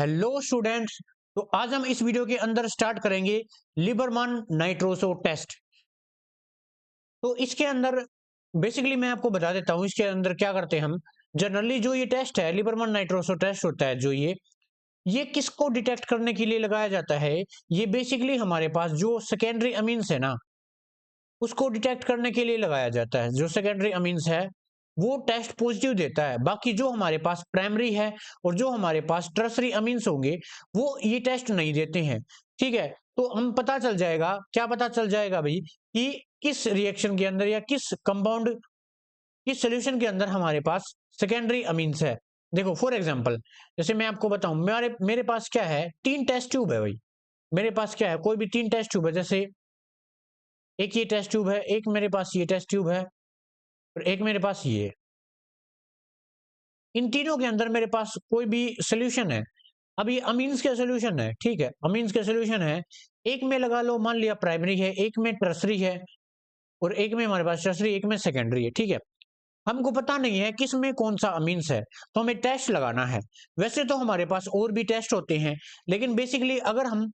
Hello students. तो आज हम इस वीडियो के अंदर स्टार्ट करेंगे लिबरमैन नाइट्रोसो टेस्ट। तो इसके अंदर बेसिकली मैं आपको बता देता हूं इसके अंदर क्या करते हैं हम। जनरली जो ये टेस्ट है लिबरमैन नाइट्रोसो टेस्ट होता है, जो ये किसको डिटेक्ट करने के लिए लगाया जाता है। ये बेसिकली हमारे पास जो सेकेंडरी अमीन्स है ना, उसको डिटेक्ट करने के लिए लगाया जाता है। जो सेकेंडरी अमीन्स है वो टेस्ट पॉजिटिव देता है, बाकी जो हमारे पास प्राइमरी है और जो हमारे पास टर्सरी अमीन्स होंगे वो ये टेस्ट नहीं देते हैं। ठीक है, तो हम पता चल जाएगा, क्या पता चल जाएगा भाई, कि किस रिएक्शन के अंदर या किस कंपाउंड, किस सोल्यूशन के अंदर हमारे पास सेकेंडरी अमीन्स है। देखो फॉर एग्जांपल, जैसे मैं आपको बताऊं, मेरे मेरे पास क्या है, 3 टेस्ट ट्यूब है भाई। मेरे पास क्या है, कोई भी 3 टेस्ट ट्यूब है। जैसे एक ये टेस्ट ट्यूब है, एक मेरे पास ये टेस्ट ट्यूब है और एक मेरे पास ये है। इन तीनों के अंदर मेरे पास कोई भी सोल्यूशन है। अब ये अमीन्स का सोल्यूशन है, ठीक है, अमीन्स का सोल्यूशन है। एक में लगा लो, मान लिया प्राइमरी है, एक में टर्सरी है और एक में हमारे पास टर्सरी, एक में सेकेंडरी है। ठीक है, हमको पता नहीं है किस में कौन सा अमीन्स है, तो हमें टेस्ट लगाना है। वैसे तो हमारे पास और भी टेस्ट होते हैं, लेकिन बेसिकली अगर हम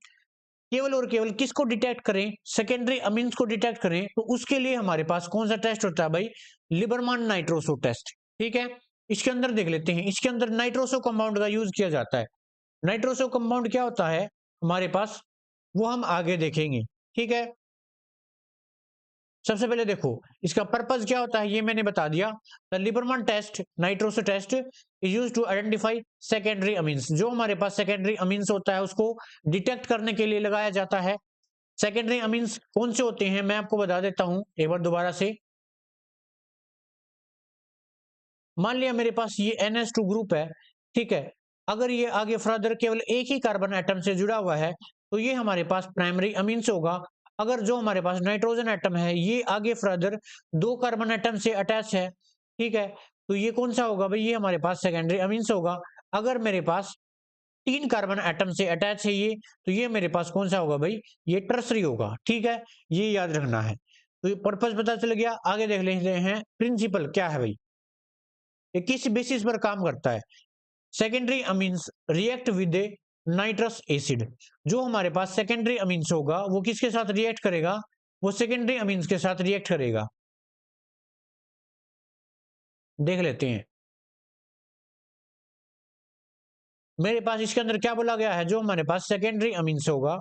केवल और केवल किसको डिटेक्ट करें, सेकेंडरी अमीन्स को डिटेक्ट करें, तो उसके लिए हमारे पास कौन सा टेस्ट होता है भाई, लिबरमैन नाइट्रोसो टेस्ट। ठीक है, इसके अंदर देख लेते हैं। इसके अंदर नाइट्रोसो कंपाउंड का यूज किया जाता है। नाइट्रोसो कंपाउंड क्या होता है हमारे पास, वो हम आगे देखेंगे। ठीक है, सबसे पहले देखो इसका पर्पस क्या होता है, ये मैंने बता दिया। The Liebermann test nitroso test is used to identify secondary amines. जो हमारे पास सेकेंडरी अमीन्स होता है उसको डिटेक्ट करने के लिए लगाया जाता है। सेकेंडरी अमीन्स कौन से होते हैं मैं आपको बता देता हूं एक बार दोबारा से। मान लिया मेरे पास ये NH2 ग्रुप है, ठीक है, अगर ये आगे फर्दर केवल एक ही कार्बन एटम से जुड़ा हुआ है तो ये हमारे पास प्राइमरी अमीन्स होगा। अगर जो हमारे पास नाइट्रोजन एटम है ये आगे फर्दर 2 कार्बन एटम से अटैच है, ठीक है, तो ये कौन सा होगा भाई, ये हमारे पास सेकेंडरी अमीन्स होगा। अगर मेरे पास 3 कार्बन एटम से अटैच है ये, तो ये मेरे पास कौन सा होगा भाई, ये टर्सरी होगा। ठीक है, ये याद रखना है। तो ये पर्पस पता चल गया। आगे देख लेते हैं प्रिंसिपल क्या है भाई, ये किस बेसिस पर काम करता है। Secondary amines react with nitrous acid. जो हमारे पास सेकेंडरी अमीन्स होगा वो किसके साथ रिएक्ट करेगा, वो सेकेंडरी अमीन्स के साथ रिएक्ट करेगा। देख लेते हैं। मेरे पास इसके अंदर क्या बोला गया है, जो हमारे पास सेकेंडरी अमीन्स होगा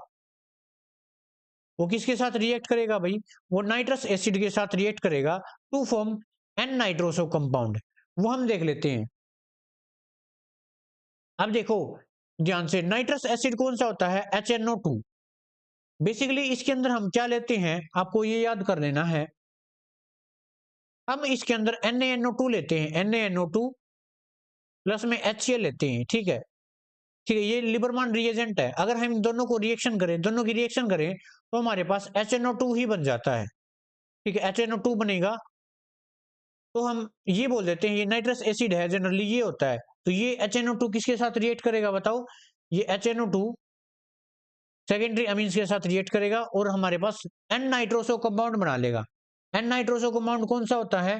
वो किसके साथ रिएक्ट करेगा भाई, वो नाइट्रस एसिड के साथ रिएक्ट करेगा to form an nitroso compound. वो हम देख लेते हैं। अब देखो ध्यान से, नाइट्रस एसिड कौन सा होता है, HNO2। बेसिकली इसके अंदर हम क्या लेते हैं आपको ये याद कर लेना है। हम इसके अंदर NaNO2 लेते हैं, NaNO2 प्लस में HCl लेते हैं। ठीक है, ठीक है, ये लिबरमैन रिएजेंट है। अगर हम इन दोनों को रिएक्शन करें, दोनों की रिएक्शन करें, तो हमारे पास HNO2 ही बन जाता है। ठीक है, HNO2 बनेगा। तो हम ये बोल देते हैं ये नाइट्रस एसिड है, जनरली ये होता है। तो ये HNO2 किसके साथ रिएक्ट करेगा बताओ, ये HNO2 सेकेंडरी अमीन्स के साथ रिएक्ट करेगा और हमारे पास एन नाइट्रोसो कंपाउंड बना लेगा। एन नाइट्रोसो कंपाउंड कौन सा होता है,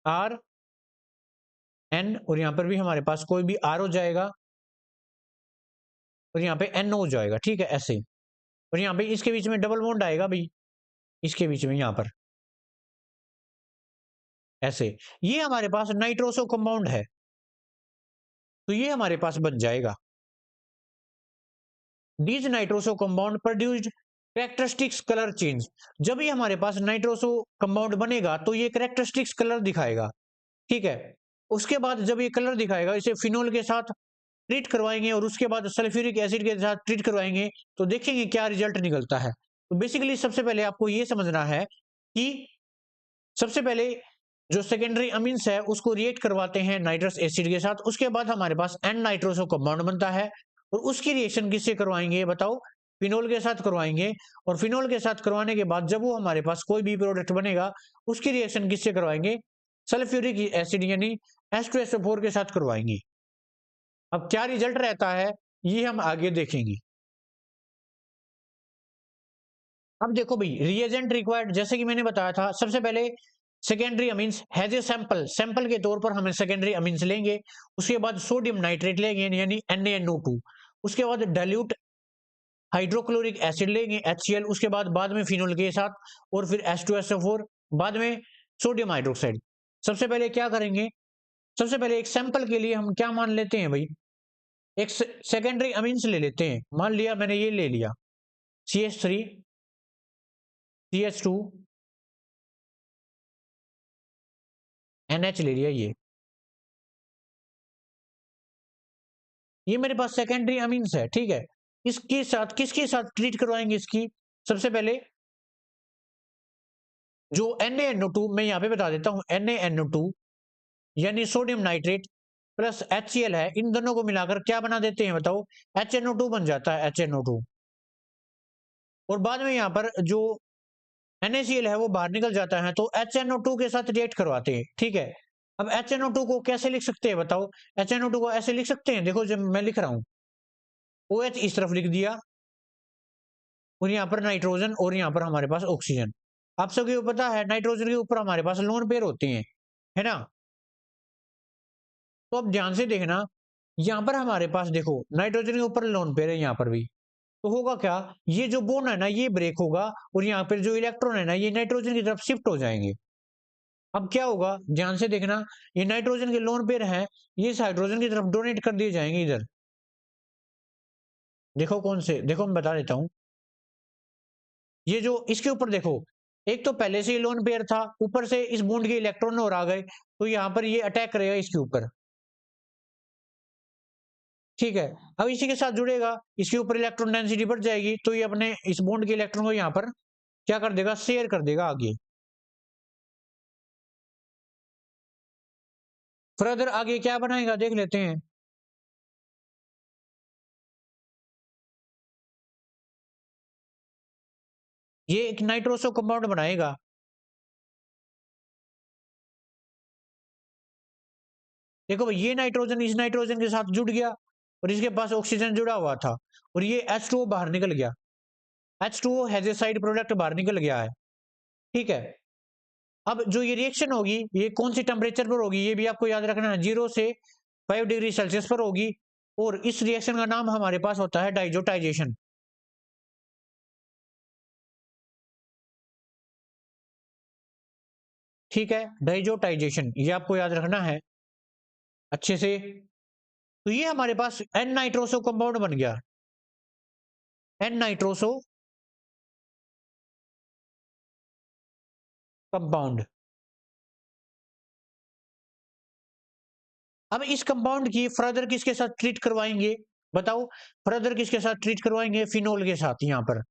आर एन, और यहां पर भी हमारे पास कोई भी आर हो जाएगा और यहाँ पे NO हो जाएगा। ठीक है, ऐसे। और यहाँ पे इसके बीच में डबल बॉन्ड आएगा भाई, इसके बीच में यहाँ पर ऐसे। ये हमारे पास नाइट्रोसो कंपाउंड है, तो ये हमारे पास बन जाएगा। These nitroso compound produced characteristics colour change. जब ये हमारे पास नाइट्रोसो कंपाउंड बनेगा तो ये कैरेक्टरिस्टिक्स कलर दिखाएगा। ठीक है, उसके बाद जब ये कलर दिखाएगा, इसे फिनोल के साथ ट्रीट करवाएंगे और उसके बाद सल्फ्यूरिक एसिड के साथ ट्रीट करवाएंगे, तो देखेंगे क्या रिजल्ट निकलता है। तो बेसिकली सबसे पहले आपको ये समझना है कि सबसे पहले जो सेकेंडरी अमीन्स है उसको रिएक्ट करवाते हैं नाइट्रस एसिड के साथ, उसके बाद हमारे पास एन नाइट्रोसो कंपाउंड बनता है और उसकी रिएक्शन किससे करवाएंगे बताओ, फिनोल के साथ करवाएंगे। और फिनोल के साथ करवाने के बाद जब वो हमारे पास कोई भी प्रोडक्ट बनेगा उसकी रिएक्शन किससे करवाएंगे, सल्फ्यूरिक एसिड यानी H2SO4 के साथ करवाएंगे। अब क्या रिजल्ट रहता है ये हम आगे देखेंगे। अब देखो भाई, रिएजेंट रिक्वायर्ड, जैसे कि मैंने बताया था, सबसे पहले secondary amines has a sample, sample के तौर पर हमें सेकेंडरी अमीन्स लेंगे। उसके बाद सोडियम नाइट्रेट लेंगे यानी NaNO2। उसके बाद डाइल्यूट हाइड्रोक्लोरिक एसिड लेंगे HCl। उसके बाद में फिनोल के साथ और फिर H2SO4, बाद में सोडियम हाइड्रोक्साइड। सबसे पहले क्या करेंगे, सबसे पहले एक सैंपल के लिए हम क्या मान लेते हैं भाई, एक सेकेंडरी अमीन्स ले लेते हैं। मान लिया मैंने ये ले लिया CH3 CH2 NH ले लिया। ये मेरे पास सेकेंडरी अमीन्स है, ठीक है। इसके साथ किसके साथ ट्रीट करवाएंगे इसकी, सबसे पहले जो NaNO2 मैं यहाँ पे बता देता हूँ, NaNO2 यानी सोडियम नाइट्रेट प्लस HCl है, इन दोनों को मिलाकर क्या बना देते हैं बताओ, HNO2 बन जाता है, HNO2। और बाद में यहाँ पर जो NaCl है वो बाहर निकल जाता है, तो HNO2 के साथ रिएक्ट करवाते हैं, ठीक है। अब HNO2 को कैसे लिख सकते हैं बताओ, HNO2 को ऐसे लिख सकते हैं, देखो जब मैं लिख रहा हूँ OH इस तरफ लिख दिया और यहाँ पर नाइट्रोजन और यहाँ पर हमारे पास ऑक्सीजन। आप सबको पता है नाइट्रोजन के ऊपर हमारे पास लोन पेयर होते हैं, है ना। तो अब ध्यान से देखना, यहाँ पर हमारे पास देखो नाइट्रोजन के ऊपर लोन पेयर है, यहाँ पर भी। तो होगा क्या, ये जो बोन है ना ये ब्रेक होगा और यहाँ पर जो इलेक्ट्रॉन है ना ये नाइट्रोजन की तरफ शिफ्ट हो जाएंगे। अब क्या होगा, ध्यान से देखना, ये नाइट्रोजन के लोन पेयर हैं, ये इस हाइड्रोजन की तरफ डोनेट कर दिए जाएंगे इधर। देखो कौन से, देखो मैं बता देता हूं, ये जो इसके ऊपर देखो, एक तो पहले से ही लोन पेयर था, ऊपर से इस बॉन्ड के इलेक्ट्रॉन और आ गए, तो यहाँ पर ये अटैक करेगा इसके ऊपर, ठीक है। अब इसी के साथ जुड़ेगा, इसके ऊपर इलेक्ट्रॉन डेंसिटी बढ़ जाएगी, तो ये अपने इस बॉन्ड के इलेक्ट्रॉन को यहाँ पर क्या कर देगा, शेयर कर देगा आगे। फर्दर आगे क्या बनाएगा देख लेते हैं। ये एक नाइट्रोसो कंपाउंड बनाएगा, देखो भाई ये नाइट्रोजन इस नाइट्रोजन के साथ जुड़ गया और इसके पास ऑक्सीजन जुड़ा हुआ था और ये H2O बाहर निकल गया, H2O has a side product बाहर निकल गया है, ठीक है। अब जो ये रिएक्शन होगी ये कौन सी टेम्परेचर पर होगी, ये भी आपको याद रखना है, 0 से 5 डिग्री सेल्सियस पर होगी। और इस रिएक्शन का नाम हमारे पास होता है डाइजोटाइजेशन, ठीक है। डाइजोटाइजेशन ये आपको याद रखना है अच्छे से। तो ये हमारे पास एन नाइट्रोसो कंपाउंड बन गया, एन नाइट्रोसो कंपाउंड। अब इस कंपाउंड की फर्दर किसके साथ ट्रीट करवाएंगे बताओ, फर्दर किसके साथ ट्रीट करवाएंगे, फिनोल के साथ। यहाँ पर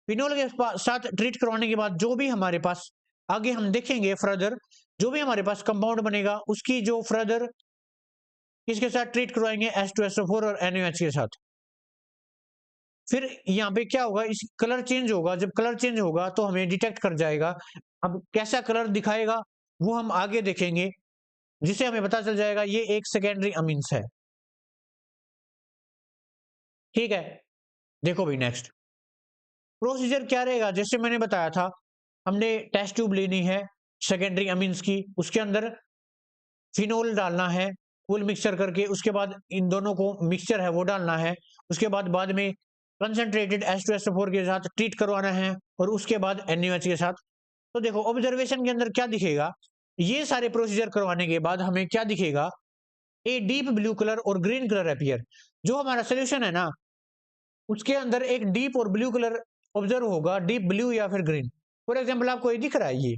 फिनोल के साथ ट्रीट करवाने के बाद जो भी हमारे पास आगे हम देखेंगे फर्दर, जो भी हमारे पास कंपाउंड बनेगा उसकी जो फर्दर किसके साथ ट्रीट करवाएंगे, H2SO4 और NaOH के साथ। फिर यहाँ पे क्या होगा, इस कलर चेंज होगा, जब कलर चेंज होगा तो हमें डिटेक्ट कर जाएगा। अब कैसा कलर दिखाएगा वो हम आगे देखेंगे, जिससे हमें पता चल जाएगा ये एक सेकेंडरी अमीन्स है, ठीक है। देखो भाई नेक्स्ट प्रोसीजर क्या रहेगा, जैसे मैंने बताया था, हमने टेस्ट ट्यूब लेनी है सेकेंडरी अमीन्स की, उसके अंदर फिनोल डालना है फुल मिक्सचर करके, उसके बाद इन दोनों को मिक्सचर है वो डालना है, उसके बाद में कंसंट्रेटेड H2SO4 के साथ ट्रीट करवाना है और उसके बाद NaOH के साथ। तो देखो ऑब्जर्वेशन के अंदर क्या दिखेगा, ये सारे प्रोसीजर करवाने के बाद हमें क्या दिखेगा, ए डीप ब्लू कलर और ग्रीन कलर अपीयर। जो हमारा सोल्यूशन है ना उसके अंदर एक डीप और ब्लू कलर ऑब्जर्व होगा, डीप ब्लू या फिर ग्रीन। फॉर एग्जाम्पल आपको ये दिख रहा है, ये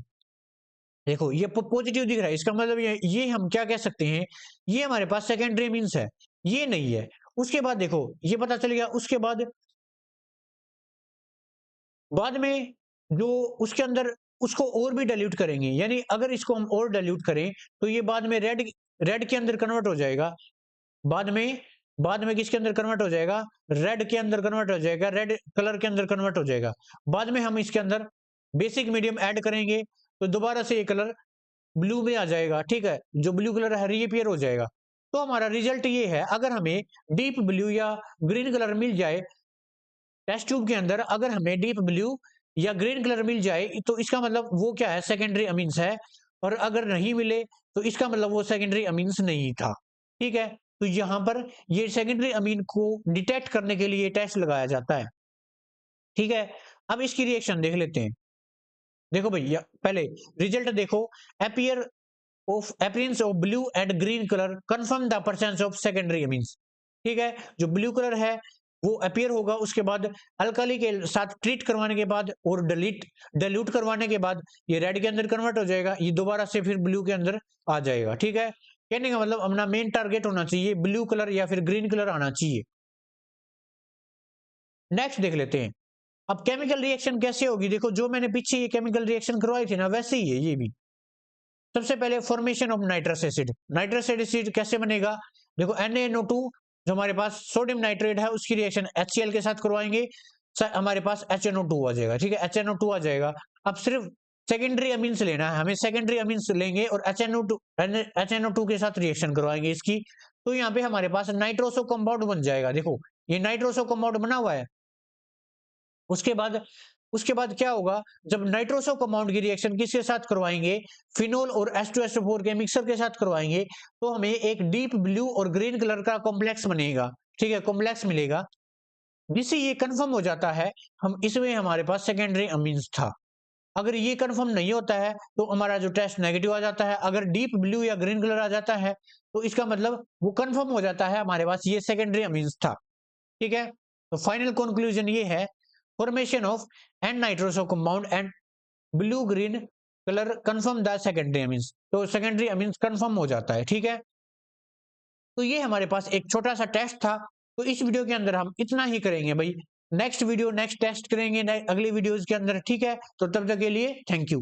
देखो ये पॉजिटिव दिख रहा है, इसका मतलब ये हम क्या कह सकते हैं, ये हमारे पास सेकेंडरी मीन्स है, ये नहीं है। उसके बाद देखो ये पता चल गया, उसके बाद में जो उसके अंदर उसको और भी डाइल्यूट करेंगे, यानी अगर इसको हम और डाइल्यूट करें तो ये बाद में रेड रेड के अंदर कन्वर्ट हो जाएगा, बाद में किसके अंदर कन्वर्ट हो जाएगा, रेड के अंदर कन्वर्ट हो जाएगा, रेड कलर के अंदर कन्वर्ट हो जाएगा। बाद में हम इसके अंदर बेसिक मीडियम ऐड करेंगे तो दोबारा से ये कलर ब्लू में आ जाएगा, ठीक है। जो ब्लू कलर है रीअपीयर हो जाएगा। तो हमारा रिजल्ट ये है, अगर हमें डीप ब्लू या ग्रीन कलर मिल जाए टेस्ट ट्यूब के अंदर, अगर हमें डीप ब्लू या ग्रीन कलर मिल जाए तो इसका मतलब वो क्या है, सेकेंडरी अमीन्स है। और अगर नहीं मिले तो इसका मतलब वो सेकेंडरी अमीन्स नहीं था। ठीक है, तो यहां पर ये सेकेंडरी अमीन को डिटेक्ट करने के लिए टेस्ट लगाया जाता है। ठीक है, अब इसकी रिएक्शन देख लेते हैं। देखो भैया, पहले रिजल्ट देखो। Appear of appearance of blue and green colour confirm the presence of secondary amines. ठीक है, जो ब्लू कलर है वो अपीयर होगा, उसके बाद अल्कली के साथ ट्रीट करवाने के बाद और डिल्यूट करवाने के बाद ये रेड के अंदर कन्वर्ट हो जाएगा, ये दोबारा से फिर ब्लू के अंदर आ जाएगा। ठीक है, कहने का मतलब अपना मेन टारगेट होना चाहिए ब्लू कलर या फिर ग्रीन कलर आना चाहिए। नेक्स्ट देख लेते हैं। अब केमिकल रिएक्शन कैसे होगी, देखो जो मैंने पीछे ये केमिकल रिएक्शन करवाई थी ना, वैसे ही है ये भी। सबसे पहले formation of nitrous acid. Nitrous acid कैसे बनेगा, देखो NaNO2 जो हमारे पास सोडियम नाइट्रेट है उसकी रिएक्शन HCl के साथ करवाएंगे, हमारे पास HNO2 आ जाएगा। ठीक है, HNO2 आ जाएगा। अब सिर्फ सेकेंडरी अमीन्स लेना है हमें, सेकेंडरी अमीन्स लेंगे और HNO2 के साथ रिएक्शन करवाएंगे इसकी। तो यहाँ पे हमारे पास नाइट्रोसो कंपाउंड बन जाएगा। देखो ये नाइट्रोसो कंपाउंड बना हुआ है। उसके बाद क्या होगा, जब नाइट्रोसो कंपाउंड की रिएक्शन किसके साथ करवाएंगे, फिनोल और H2SO4 के मिक्सर के साथ करवाएंगे, तो हमें एक डीप ब्लू और ग्रीन कलर का कॉम्प्लेक्स बनेगा। ठीक है, कॉम्प्लेक्स मिलेगा, जिससे ये कंफर्म हो जाता है हम इसमें हमारे पास सेकेंडरी अमीन्स था। अगर ये कंफर्म नहीं होता है तो हमारा जो टेस्ट नेगेटिव आ जाता है। अगर डीप ब्लू या ग्रीन कलर आ जाता है तो इसका मतलब वो कंफर्म हो जाता है हमारे पास ये सेकेंडरी अमीन्स था। ठीक है, तो फाइनल कंक्लूजन ये है, formation of N nitroso compound and blue green colour confirm the secondary amines, तो सेकेंडरी अमीन्स कंफर्म हो जाता है। ठीक है, तो ये हमारे पास एक छोटा सा टेस्ट था। तो इस वीडियो के अंदर हम इतना ही करेंगे भाई। नेक्स्ट टेस्ट करेंगे अगली वीडियोस के अंदर। ठीक है, तो तब तक के लिए थैंक यू।